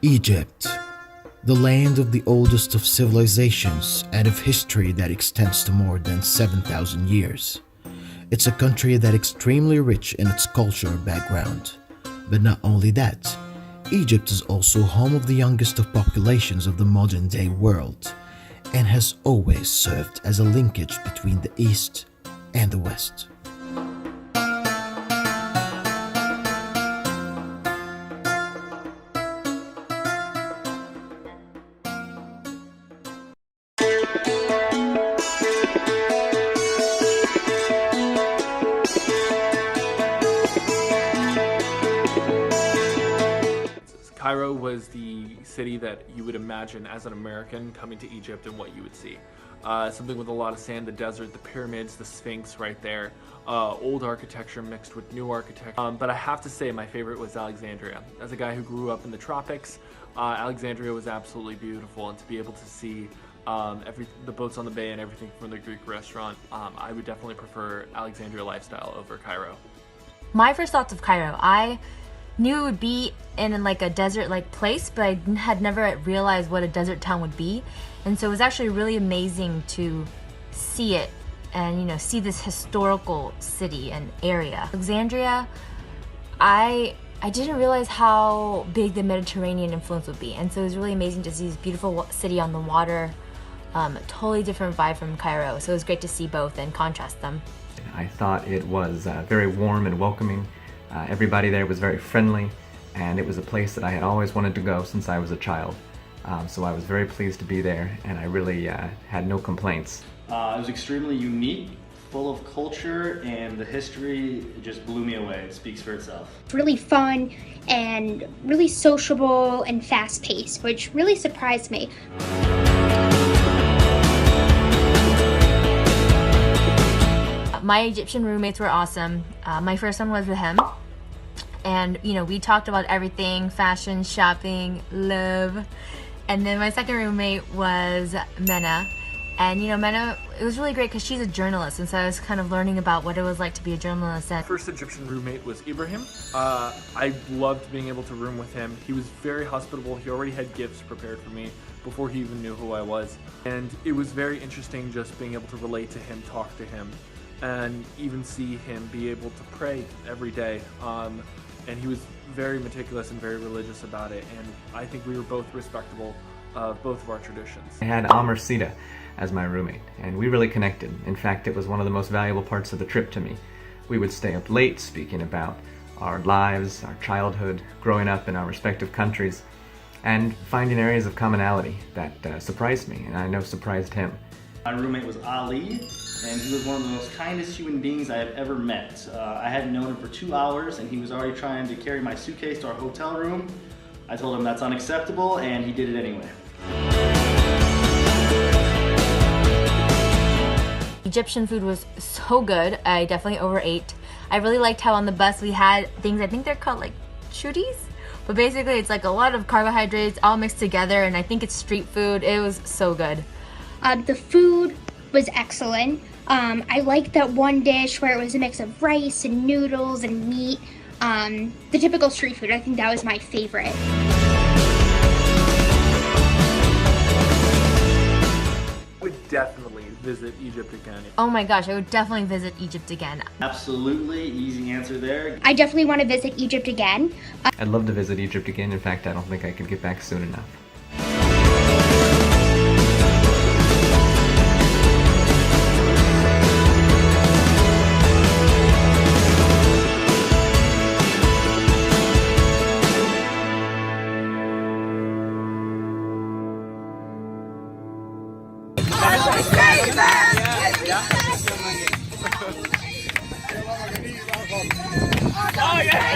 Egypt, the land of the oldest of civilizations and of history that extends to more than 7,000 years. It's a country that is extremely rich in its cultural background. But not only that, Egypt is also home of the youngest of populations of the modern day world and has always served as a linkage between the East and the West. Cairo was the city that you would imagine as an American coming to Egypt and what you would see. Something with a lot of sand, the desert, the pyramids, the Sphinx right there, old architecture mixed with new architecture. But I have to say my favorite was Alexandria. As a guy who grew up in the tropics, Alexandria was absolutely beautiful, and to be able to see the boats on the bay and everything from the Greek restaurant, I would definitely prefer Alexandria lifestyle over Cairo. My first thoughts of Cairo, I knew it would be in like a desert-like place, but I had never realized what a desert town would be. And so it was actually really amazing to see it and, see this historical city and area. Alexandria, I didn't realize how big the Mediterranean influence would be. And so it was really amazing to see this beautiful city on the water, totally different vibe from Cairo. So it was great to see both and contrast them. I thought it was very warm and welcoming. Everybody there was very friendly, and it was a place that I had always wanted to go since I was a child. So I was very pleased to be there, and I really had no complaints. It was extremely unique, full of culture, and the history just blew me away. It speaks for itself. It's really fun and really sociable and fast-paced, which really surprised me. My Egyptian roommates were awesome. My first one was with him. And, we talked about everything, fashion, shopping, love. And then my second roommate was Mena. And, Mena, it was really great because she's a journalist. And so I was kind of learning about what it was like to be a journalist. My first Egyptian roommate was Ibrahim. I loved being able to room with him. He was very hospitable. He already had gifts prepared for me before he even knew who I was. And it was very interesting just being able to relate to him, talk to him, and even see him be able to pray every day. And he was very meticulous and very religious about it, and I think we were both respectable of both of our traditions. I had Amr Sita as my roommate, and we really connected. In fact, it was one of the most valuable parts of the trip to me. We would stay up late speaking about our lives, our childhood, growing up in our respective countries, and finding areas of commonality that surprised me, and I know surprised him. My roommate was Ali, and he was one of the most kindest human beings I have ever met. I hadn't known him for 2 hours, and he was already trying to carry my suitcase to our hotel room. I told him that's unacceptable, and he did it anyway. Egyptian food was so good. I definitely overate. I really liked how on the bus we had things, I think they're called like chutis. But basically it's like a lot of carbohydrates all mixed together, and I think it's street food. It was so good. The food was excellent. I liked that one dish where it was a mix of rice and noodles and meat. The typical street food, I think that was my favorite. I would definitely visit Egypt again. Oh my gosh, I would definitely visit Egypt again. Absolutely, easy answer there. I definitely want to visit Egypt again. I'd love to visit Egypt again. In fact, I don't think I could get back soon enough. Oh, yeah.